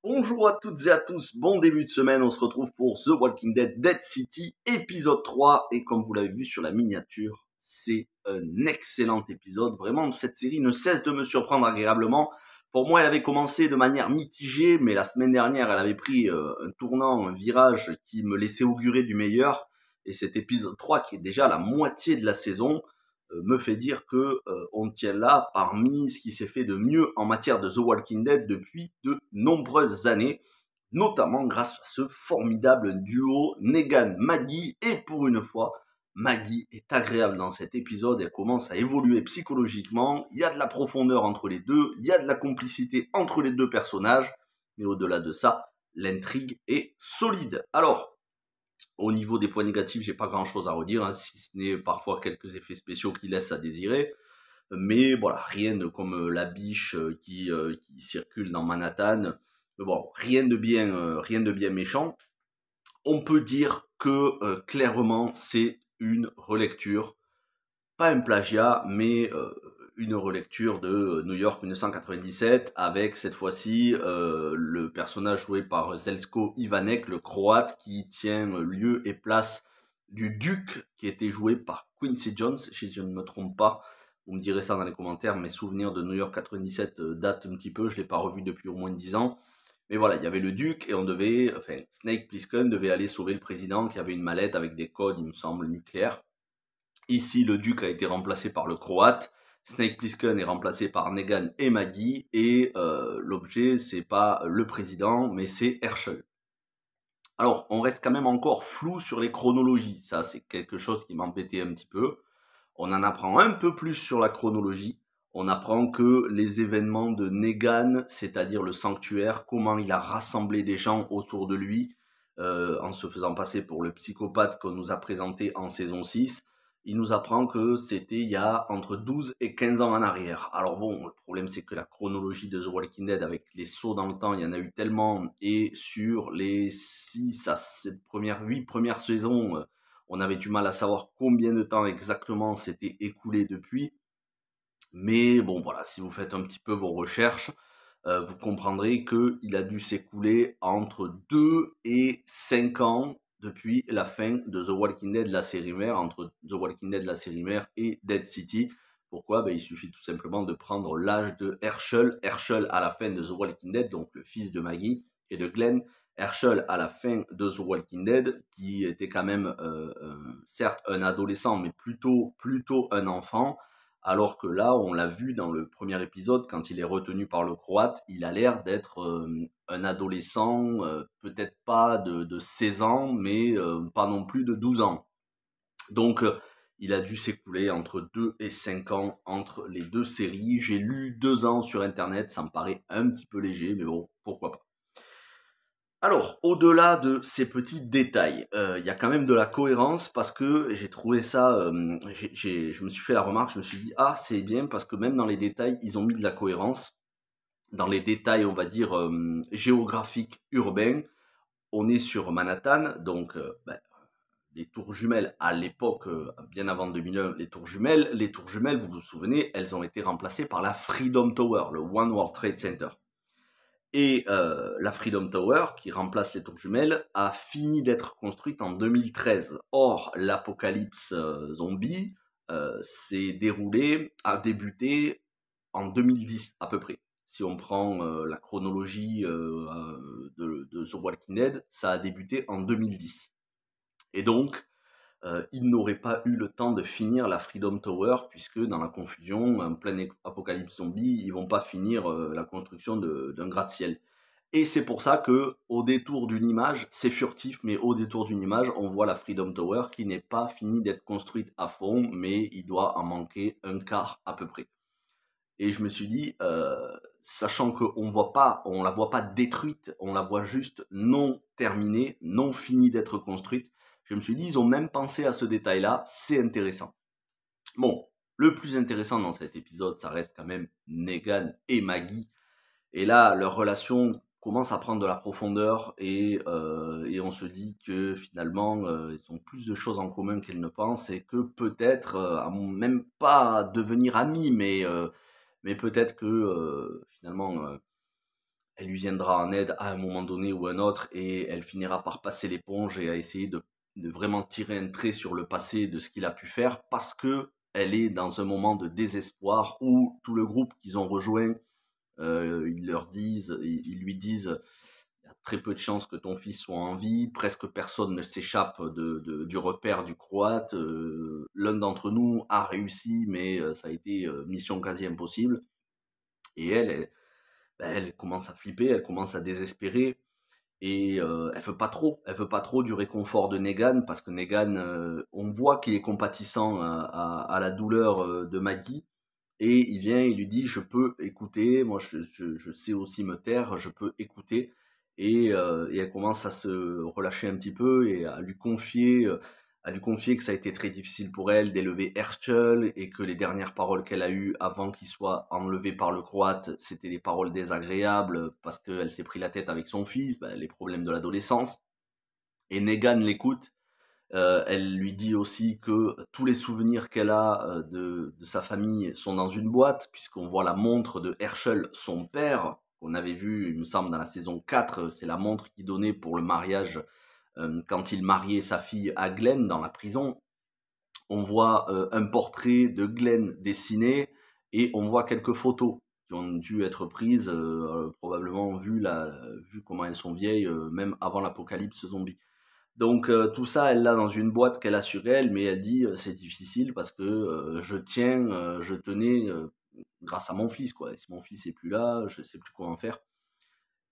Bonjour à toutes et à tous, bon début de semaine, on se retrouve pour The Walking Dead Dead City, épisode 3, et comme vous l'avez vu sur la miniature, c'est un excellent épisode, vraiment cette série ne cesse de me surprendre agréablement. Pour moi elle avait commencé de manière mitigée, mais la semaine dernière elle avait pris un tournant, un virage qui me laissait augurer du meilleur, et cet épisode 3 qui est déjà la moitié de la saison, me fait dire que on tient là parmi ce qui s'est fait de mieux en matière de The Walking Dead depuis de nombreuses années, notamment grâce à ce formidable duo Negan-Maggie, et pour une fois, Maggie est agréable dans cet épisode, elle commence à évoluer psychologiquement, il y a de la profondeur entre les deux, il y a de la complicité entre les deux personnages, mais au-delà de ça, l'intrigue est solide. Alors, au niveau des points négatifs, j'ai pas grand chose à redire, si ce n'est parfois quelques effets spéciaux qui laissent à désirer. Mais voilà, rien de comme la biche qui circule dans Manhattan. Mais bon, rien de bien méchant. On peut dire que clairement c'est une relecture, pas un plagiat, mais une relecture de New York 1997 avec cette fois-ci le personnage joué par Zelko Ivanek, le croate, qui tient lieu et place du duc qui était joué par Quincy Jones, si je ne me trompe pas. Vous me direz ça dans les commentaires, mes souvenirs de New York 97 datent un petit peu, je l'ai pas revu depuis au moins 10 ans. Mais voilà, il y avait le duc et Snake Plissken devait aller sauver le président qui avait une mallette avec des codes, il me semble, nucléaires. Ici, le duc a été remplacé par le croate. Snake Plissken est remplacé par Negan et Maggie. Et l'objet, c'est pas le président, mais c'est Herschel. Alors, on reste quand même encore flou sur les chronologies. Ça, c'est quelque chose qui m'embêtait un petit peu. On en apprend un peu plus sur la chronologie. On apprend que les événements de Negan, c'est-à-dire le sanctuaire, comment il a rassemblé des gens autour de lui, en se faisant passer pour le psychopathe qu'on nous a présenté en saison 6, il nous apprend que c'était il y a entre 12 et 15 ans en arrière. Alors bon, le problème c'est que la chronologie de The Walking Dead avec les sauts dans le temps, il y en a eu tellement, et sur les 6 à 8 premières saisons, on avait du mal à savoir combien de temps exactement s'était écoulé depuis. Mais bon, voilà, si vous faites un petit peu vos recherches, vous comprendrez qu'il a dû s'écouler entre 2 et 5 ans depuis la fin de The Walking Dead, la série mère, entre The Walking Dead, la série mère, et Dead City. Pourquoi? Il suffit tout simplement de prendre l'âge de Herschel à la fin de The Walking Dead, donc le fils de Maggie et de Glenn. Herschel à la fin de The Walking Dead, qui était quand même certes un adolescent, mais plutôt un enfant, alors que là, on l'a vu dans le premier épisode, quand il est retenu par le Croate, il a l'air d'être un adolescent, peut-être pas de 16 ans, mais pas non plus de 12 ans. Donc, il a dû s'écouler entre 2 et 5 ans entre les deux séries. J'ai lu 2 ans sur Internet, ça me paraît un petit peu léger, mais bon, pourquoi pas. Alors, au-delà de ces petits détails, il y a quand même de la cohérence parce que j'ai trouvé ça, je me suis fait la remarque, je me suis dit: «Ah, c'est bien» parce que même dans les détails, ils ont mis de la cohérence. Dans les détails, on va dire, géographiques, urbains, on est sur Manhattan, donc les tours jumelles à l'époque, bien avant 2001, les tours jumelles, vous vous souvenez, elles ont été remplacées par la Freedom Tower, le One World Trade Center. Et la Freedom Tower, qui remplace les tours jumelles, a fini d'être construite en 2013. Or, l'apocalypse zombie a débuté en 2010 à peu près. Si on prend la chronologie de The Walking Dead, ça a débuté en 2010. Et donc, ils n'auraient pas eu le temps de finir la Freedom Tower, puisque dans la confusion, en plein apocalypse zombie, ils vont pas finir la construction d'un gratte-ciel. Et c'est pour ça que, au détour d'une image, c'est furtif, mais au détour d'une image, on voit la Freedom Tower qui n'est pas finie d'être construite à fond, mais il doit en manquer un quart à peu près. Et je me suis dit, sachant on la voit pas détruite, on la voit juste non terminée, non finie d'être construite, je me suis dit, ils ont même pensé à ce détail-là, c'est intéressant. Bon, le plus intéressant dans cet épisode, ça reste quand même Negan et Maggie. Et là, leur relation commence à prendre de la profondeur et on se dit que finalement, ils ont plus de choses en commun qu'ils ne pensent et que peut-être, même pas devenir amis, mais peut-être que finalement, elle lui viendra en aide à un moment donné ou un autre et elle finira par passer l'éponge et à essayer de vraiment tirer un trait sur le passé de ce qu'il a pu faire parce que elle est dans un moment de désespoir où tout le groupe qu'ils ont rejoint, ils lui disent il y a très peu de chances que ton fils soit en vie, presque personne ne s'échappe du repère du Croate. L'un d'entre nous a réussi, mais ça a été mission quasi impossible. Et elle commence à flipper, elle commence à désespérer. Et elle veut pas trop du réconfort de Negan, parce que Negan, on voit qu'il est compatissant à la douleur de Maggie. Et il vient, il lui dit, je peux écouter, moi je sais aussi me taire, je peux écouter. Et elle commence à se relâcher un petit peu et à lui confier que ça a été très difficile pour elle d'élever Herschel et que les dernières paroles qu'elle a eues avant qu'il soit enlevé par le Croate, c'était des paroles désagréables parce qu'elle s'est pris la tête avec son fils, les problèmes de l'adolescence. Et Negan l'écoute. Elle lui dit aussi que tous les souvenirs qu'elle a de sa famille sont dans une boîte, puisqu'on voit la montre de Herschel, son père, qu'on avait vu, il me semble, dans la saison 4. C'est la montre qu'il donnait pour le mariage quand il mariait sa fille à Glenn dans la prison. On voit un portrait de Glenn dessiné et on voit quelques photos qui ont dû être prises, probablement vu comment elles sont vieilles, même avant l'apocalypse zombie. Donc tout ça, elle l'a dans une boîte qu'elle a sur elle, mais elle dit c'est difficile parce que je tenais grâce à mon fils, quoi. Et si mon fils est plus là, je sais plus quoi en faire.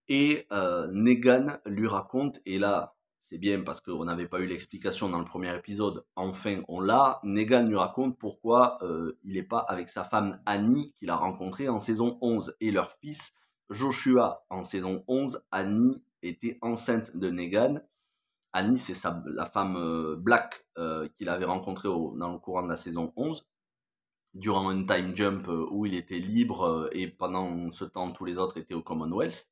Et Negan lui raconte, et là c'est bien parce qu'on n'avait pas eu l'explication dans le premier épisode, enfin on l'a. Negan lui raconte pourquoi il n'est pas avec sa femme Annie qu'il a rencontrée en saison 11 et leur fils Joshua en saison 11. Annie était enceinte de Negan. Annie, c'est la femme Black qu'il avait rencontrée dans le courant de la saison 11, durant un time jump où il était libre et pendant ce temps, tous les autres étaient au Commonwealth.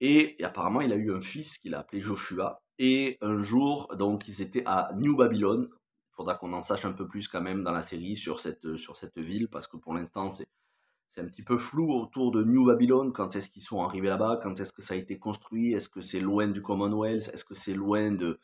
Et apparemment, il a eu un fils qu'il a appelé Joshua. Et un jour, donc, ils étaient à New Babylon. Il faudra qu'on en sache un peu plus quand même dans la série sur cette ville, parce que pour l'instant, c'est un petit peu flou autour de New Babylon. Quand est-ce qu'ils sont arrivés là-bas? Quand est-ce que ça a été construit? Est-ce que c'est loin du Commonwealth? Est-ce que c'est loin de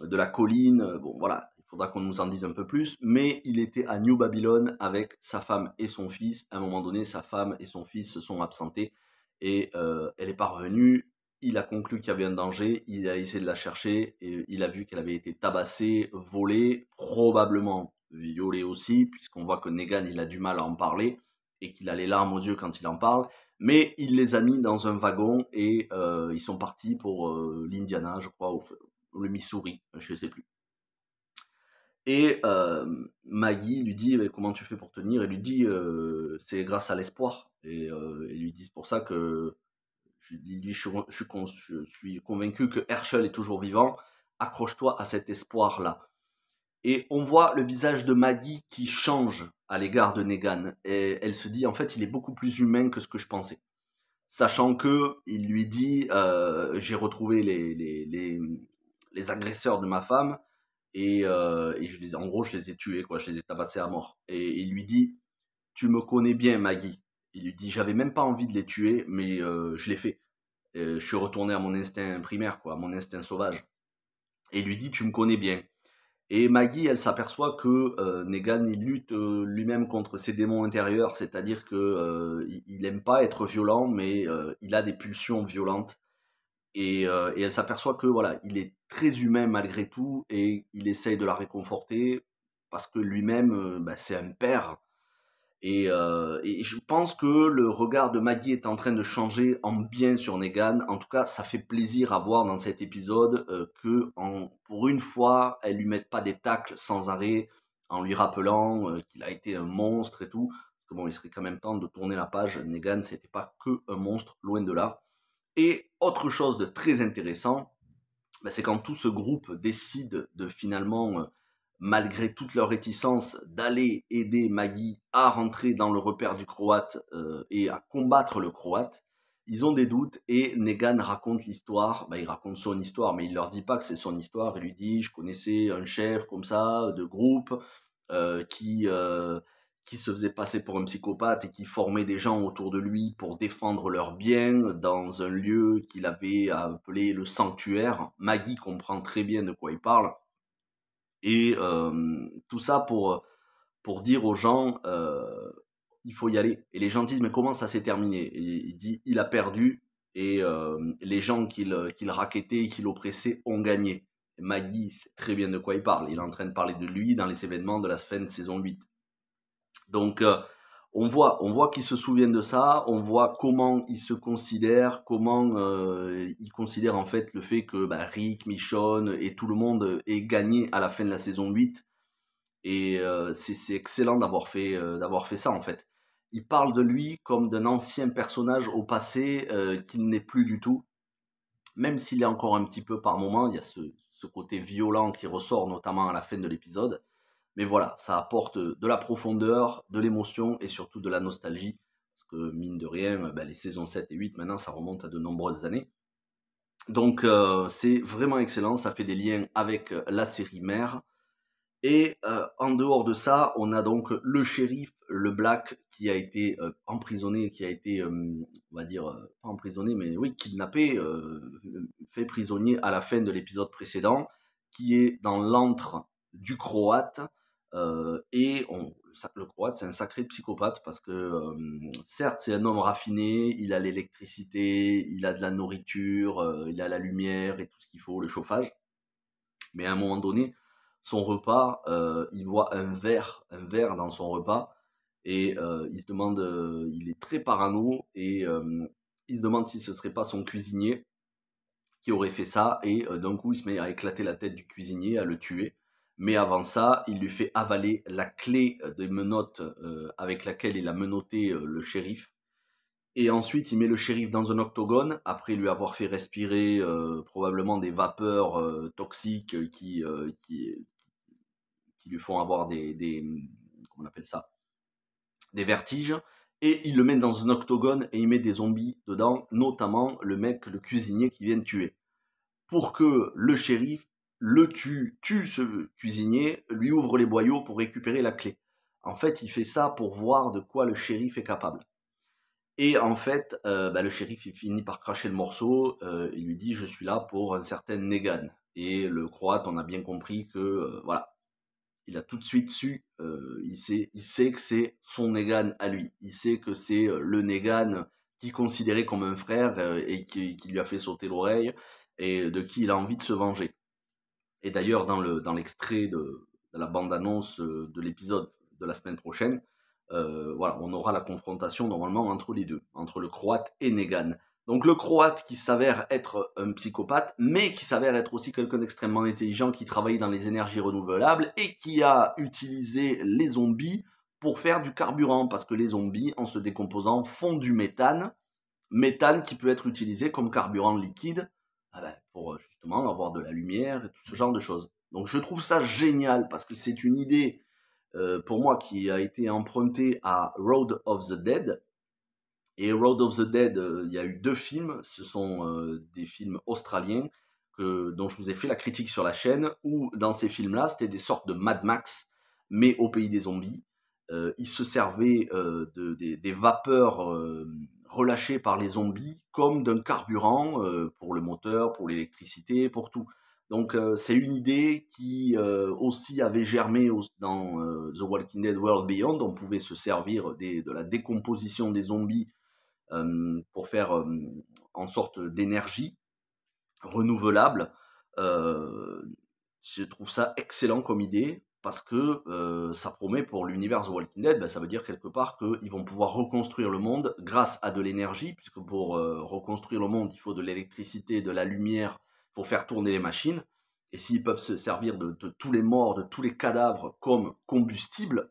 la colline? Bon, voilà, il faudra qu'on nous en dise un peu plus. Mais il était à New Babylon avec sa femme et son fils. À un moment donné, sa femme et son fils se sont absentés et elle est pas revenue. Il a conclu qu'il y avait un danger, il a essayé de la chercher et il a vu qu'elle avait été tabassée, volée, probablement violée aussi, puisqu'on voit que Negan, il a du mal à en parler et qu'il a les larmes aux yeux quand il en parle. Mais il les a mis dans un wagon et ils sont partis pour l'Indiana, je crois, ou le Missouri, je ne sais plus. Et Maggie lui dit comment tu fais pour tenir? Elle lui dit c'est grâce à l'espoir. Et ils lui disent pour ça que je suis convaincu que Herschel est toujours vivant. Accroche-toi à cet espoir-là. Et on voit le visage de Maggie qui change à l'égard de Negan. Et elle se dit en fait il est beaucoup plus humain que ce que je pensais. Sachant que il lui dit j'ai retrouvé les agresseurs de ma femme et en gros je les ai tués, quoi, je les ai tabassés à mort. Et il lui dit tu me connais bien Maggie. Il lui dit j'avais même pas envie de les tuer mais je l'ai fait. Je suis retourné à mon instinct primaire, quoi, à mon instinct sauvage. Et il lui dit tu me connais bien. Et Maggie, elle s'aperçoit que Negan, il lutte lui-même contre ses démons intérieurs, c'est-à-dire que il aime pas être violent, mais il a des pulsions violentes. Et elle s'aperçoit que voilà, il est très humain malgré tout, et il essaye de la réconforter parce que lui-même, c'est un père. Et je pense que le regard de Maggie est en train de changer en bien sur Negan. En tout cas, ça fait plaisir à voir dans cet épisode pour une fois, elle lui mette pas des tacles sans arrêt en lui rappelant qu'il a été un monstre et tout. Parce que bon, il serait quand même temps de tourner la page. Negan, c'était pas que un monstre, loin de là. Et autre chose de très intéressant, c'est quand tout ce groupe décide de finalement malgré toute leur réticence, d'aller aider Maggie à rentrer dans le repère du Croate et à combattre le Croate. Ils ont des doutes et Negan raconte l'histoire. Il raconte son histoire, mais il leur dit pas que c'est son histoire. Il lui dit, je connaissais un chef comme ça, de groupe, qui qui se faisait passer pour un psychopathe et qui formait des gens autour de lui pour défendre leurs biens dans un lieu qu'il avait appelé le sanctuaire. Maggie comprend très bien de quoi il parle. Et tout ça pour dire aux gens, il faut y aller. Et les gens disent, mais comment ça s'est terminé? Et il dit, il a perdu et les gens qu'il rackettait et qu'il oppressait ont gagné. Et Maggie sait très bien de quoi il parle. Il est en train de parler de lui dans les événements de la fin de saison 8. Donc on voit qu'ils se souviennent de ça, on voit comment ils se considèrent, comment ils considèrent en fait le fait que Rick, Michonne et tout le monde ait gagné à la fin de la saison 8. Et c'est excellent d'avoir fait ça en fait. Il parle de lui comme d'un ancien personnage au passé qu'il n'est plus du tout, même s'il est encore un petit peu par moment. Il y a ce côté violent qui ressort notamment à la fin de l'épisode. Mais voilà, ça apporte de la profondeur, de l'émotion et surtout de la nostalgie. Parce que mine de rien, les saisons 7 et 8 maintenant ça remonte à de nombreuses années. Donc c'est vraiment excellent, ça fait des liens avec la série mère. Et en dehors de ça, on a donc le shérif, le Black, qui a été emprisonné, qui a été, on va dire, pas emprisonné, mais oui, kidnappé, fait prisonnier à la fin de l'épisode précédent, qui est dans l'antre du Croate. Le Croate, c'est un sacré psychopathe parce que, certes, c'est un homme raffiné, il a l'électricité, il a de la nourriture, il a la lumière et tout ce qu'il faut, le chauffage. Mais à un moment donné, son repas, il voit un verre dans son repas, et il se demande, il est très parano, et il se demande si ce serait pas son cuisinier qui aurait fait ça, et d'un coup il se met à éclater la tête du cuisinier, à le tuer. Mais avant ça, il lui fait avaler la clé des menottes avec laquelle il a menotté le shérif. Et ensuite, il met le shérif dans un octogone, après lui avoir fait respirer probablement des vapeurs toxiques qui lui font avoir comment on appelle ça, des vertiges. Et il le met dans un octogone et il met des zombies dedans, notamment le cuisinier qui vient de tuer. Pour que le shérif le tue ce cuisinier, lui ouvre les boyaux pour récupérer la clé. En fait, il fait ça pour voir de quoi le shérif est capable. Et en fait, le shérif, il finit par cracher le morceau, il lui dit: «Je suis là pour un certain Negan». Et le croate, on a bien compris que, voilà, il a tout de suite su, il sait que c'est son Negan à lui. Il sait que c'est, le Negan qu'il considérait comme un frère, et qui lui a fait sauter l'oreille, et de qui il a envie de se venger. Et d'ailleurs, dans l'extrait de la bande-annonce de l'épisode de la semaine prochaine, voilà, on aura la confrontation normalement entre les deux, entre le Croate et Negan. Donc le Croate qui s'avère être un psychopathe, mais qui s'avère être aussi quelqu'un d'extrêmement intelligent, qui travaille dans les énergies renouvelables et qui a utilisé les zombies pour faire du carburant, parce que les zombies, en se décomposant, font du méthane qui peut être utilisé comme carburant liquide, pour justement avoir de la lumière et tout ce genre de choses. Donc je trouve ça génial parce que c'est une idée pour moi qui a été empruntée à Road of the Dead. Et Road of the Dead, il y a eu 2 films, ce sont des films australiens dont je vous ai fait la critique sur la chaîne, où dans ces films-là, c'était des sortes de Mad Max, mais au pays des zombies. Ils se servaient des vapeurs relâchées par les zombies comme d'un carburant pour le moteur, pour l'électricité, pour tout. Donc c'est une idée qui aussi avait germé dans The Walking Dead World Beyond. On pouvait se servir de la décomposition des zombies pour faire en sorte d'énergie renouvelable. Euh, je trouve ça excellent comme idée parce que ça promet pour l'univers The Walking Dead, ça veut dire quelque part qu'ils vont pouvoir reconstruire le monde grâce à de l'énergie, puisque pour reconstruire le monde, il faut de l'électricité, de la lumière pour faire tourner les machines. Et s'ils peuvent se servir de tous les morts, de tous les cadavres comme combustible,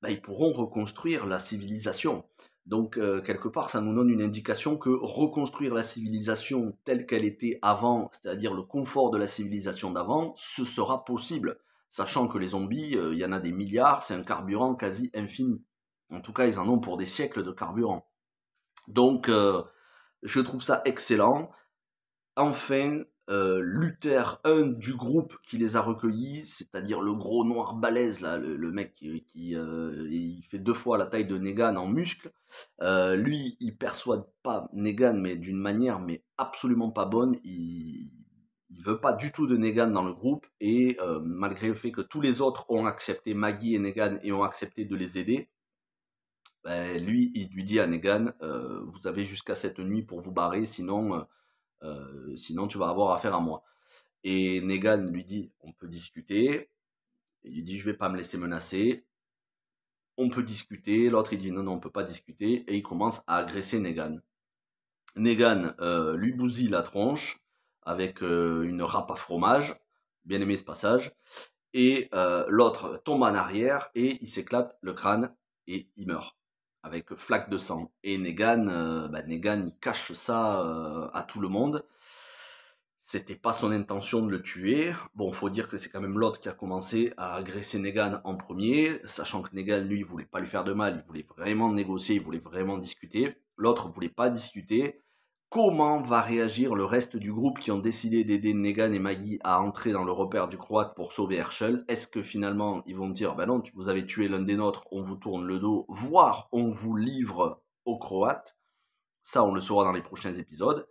ils pourront reconstruire la civilisation. Donc, quelque part, ça nous donne une indication que reconstruire la civilisation telle qu'elle était avant, c'est-à-dire le confort de la civilisation d'avant, ce sera possible. Sachant que les zombies, il y en a des milliards, c'est un carburant quasi infini. En tout cas, ils en ont pour des siècles de carburant. Donc, je trouve ça excellent. Enfin, Luther, un du groupe qui les a recueillis, c'est-à-dire le gros noir balèze là, le mec qui il fait 2 fois la taille de Negan en muscle. Lui, il persuade pas Negan, mais d'une manière mais absolument pas bonne. Il veut pas du tout de Negan dans le groupe et malgré le fait que tous les autres ont accepté Maggie et Negan et ont accepté de les aider, lui, il lui dit à Negan, vous avez jusqu'à cette nuit pour vous barrer, sinon tu vas avoir affaire à moi. Et Negan lui dit, on peut discuter. Il lui dit, je vais pas me laisser menacer. On peut discuter. L'autre, il dit, non, non, on peut pas discuter. Et il commence à agresser Negan. Negan lui bousille la tronche avec une râpe à fromage. Bien aimé ce passage. Et l'autre tombe en arrière et il s'éclate le crâne et il meurt avec flaque de sang. Et Negan, Negan il cache ça à tout le monde. C'était pas son intention de le tuer. Bon, faut dire que c'est quand même l'autre qui a commencé à agresser Negan en premier, sachant que Negan, lui, il voulait pas lui faire de mal, il voulait vraiment négocier, il voulait vraiment discuter. L'autre voulait pas discuter. Comment va réagir le reste du groupe qui ont décidé d'aider Negan et Maggie à entrer dans le repère du Croate pour sauver Herschel? Est-ce que finalement, ils vont dire, ben non, vous avez tué l'un des nôtres, on vous tourne le dos, voire on vous livre aux Croates? Ça, on le saura dans les prochains épisodes.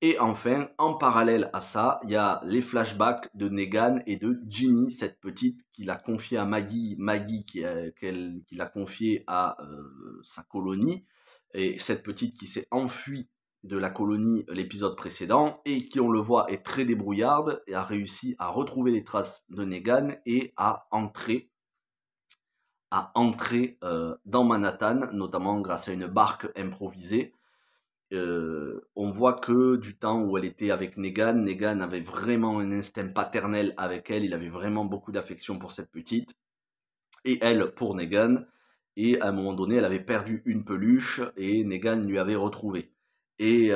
Et enfin, en parallèle à ça, il y a les flashbacks de Negan et de Ginny, cette petite qu'il a confiée à Maggie, qu'il a confiée à sa colonie, et cette petite qui s'est enfuie de la colonie l'épisode précédent, et qui, on le voit, est très débrouillarde, et a réussi à retrouver les traces de Negan et à entrer dans Manhattan, notamment grâce à une barque improvisée. On voit que du temps où elle était avec Negan, Negan avait vraiment un instinct paternel avec elle, il avait vraiment beaucoup d'affection pour cette petite, et elle pour Negan, et à un moment donné, elle avait perdu une peluche, et Negan lui avait retrouvé. Et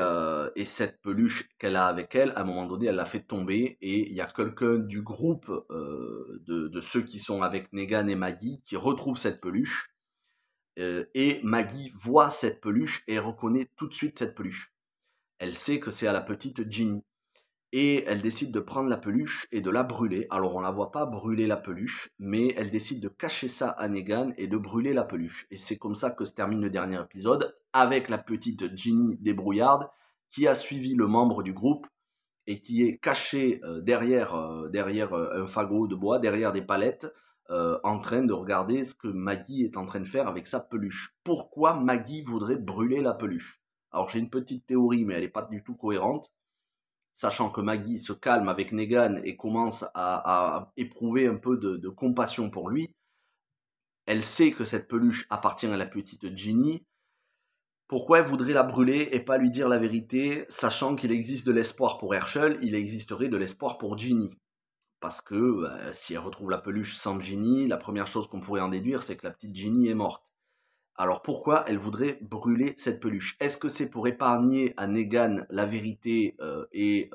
cette peluche qu'elle a avec elle, à un moment donné, elle l'a fait tomber, et il y a quelqu'un du groupe de ceux qui sont avec Negan et Maggie qui retrouve cette peluche, et Maggie voit cette peluche et reconnaît tout de suite cette peluche. Elle sait que c'est à la petite Ginny. Et elle décide de prendre la peluche et de la brûler. Alors on la voit pas brûler la peluche, mais elle décide de cacher ça à Negan et de brûler la peluche. Et c'est comme ça que se termine le dernier épisode, avec la petite Ginny débrouillarde, qui a suivi le membre du groupe et qui est cachée derrière un fagot de bois, derrière des palettes, en train de regarder ce que Maggie est en train de faire avec sa peluche. Pourquoi Maggie voudrait brûler la peluche? Alors j'ai une petite théorie, mais elle n'est pas du tout cohérente. Sachant que Maggie se calme avec Negan et commence à éprouver un peu de compassion pour lui, elle sait que cette peluche appartient à la petite Ginny. Pourquoi elle voudrait la brûler et pas lui dire la vérité, sachant qu'il existe de l'espoir pour Herschel, il existerait de l'espoir pour Ginny? Parce que si elle retrouve la peluche sans Ginny, la première chose qu'on pourrait en déduire, c'est que la petite Ginny est morte. Alors pourquoi elle voudrait brûler cette peluche? Est-ce que c'est pour épargner à Negan la vérité et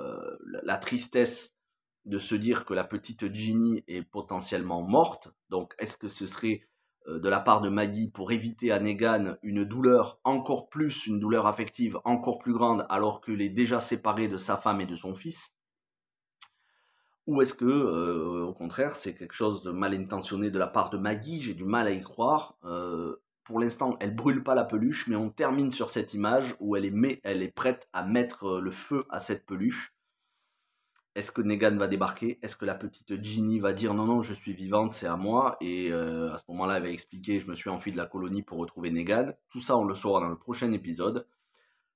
la tristesse de se dire que la petite Ginny est potentiellement morte? Donc est-ce que ce serait de la part de Maggie pour éviter à Negan une douleur encore plus, une douleur affective encore plus grande alors qu'il est déjà séparé de sa femme et de son fils? Ou est-ce que, au contraire, c'est quelque chose de mal intentionné de la part de Maggie? J'ai du mal à y croire. Pour l'instant, elle brûle pas la peluche, mais on termine sur cette image où elle est prête à mettre le feu à cette peluche. Est-ce que Negan va débarquer? Est-ce que la petite Ginny va dire non, non, je suis vivante, c'est à moi? Et à ce moment-là, elle va expliquer, je me suis enfui de la colonie pour retrouver Negan. Tout ça, on le saura dans le prochain épisode.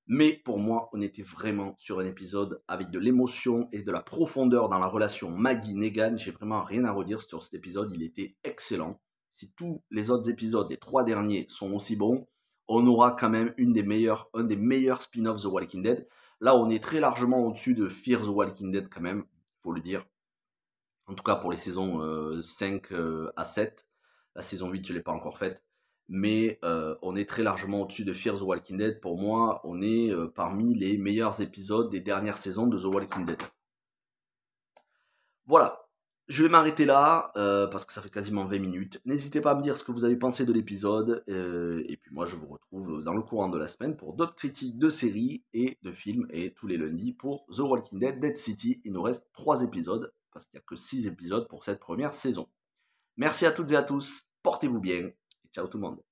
Mais pour moi, on était vraiment sur un épisode avec de l'émotion et de la profondeur dans la relation Maggie-Negan. J'ai vraiment rien à redire sur cet épisode, il était excellent. Si tous les autres épisodes, les 3 derniers, sont aussi bons, on aura quand même un des meilleurs spin-offs The Walking Dead. Là, on est très largement au-dessus de Fear the Walking Dead quand même, il faut le dire. En tout cas pour les saisons 5 à 7. La saison 8, je ne l'ai pas encore faite. Mais on est très largement au-dessus de Fear the Walking Dead. Pour moi, on est parmi les meilleurs épisodes des dernières saisons de The Walking Dead. Voilà. Je vais m'arrêter là, parce que ça fait quasiment 20 minutes. N'hésitez pas à me dire ce que vous avez pensé de l'épisode, et puis moi je vous retrouve dans le courant de la semaine pour d'autres critiques de séries et de films, et tous les lundis pour The Walking Dead, Dead City. Il nous reste 3 épisodes, parce qu'il n'y a que 6 épisodes pour cette première saison. Merci à toutes et à tous, portez-vous bien, et ciao tout le monde.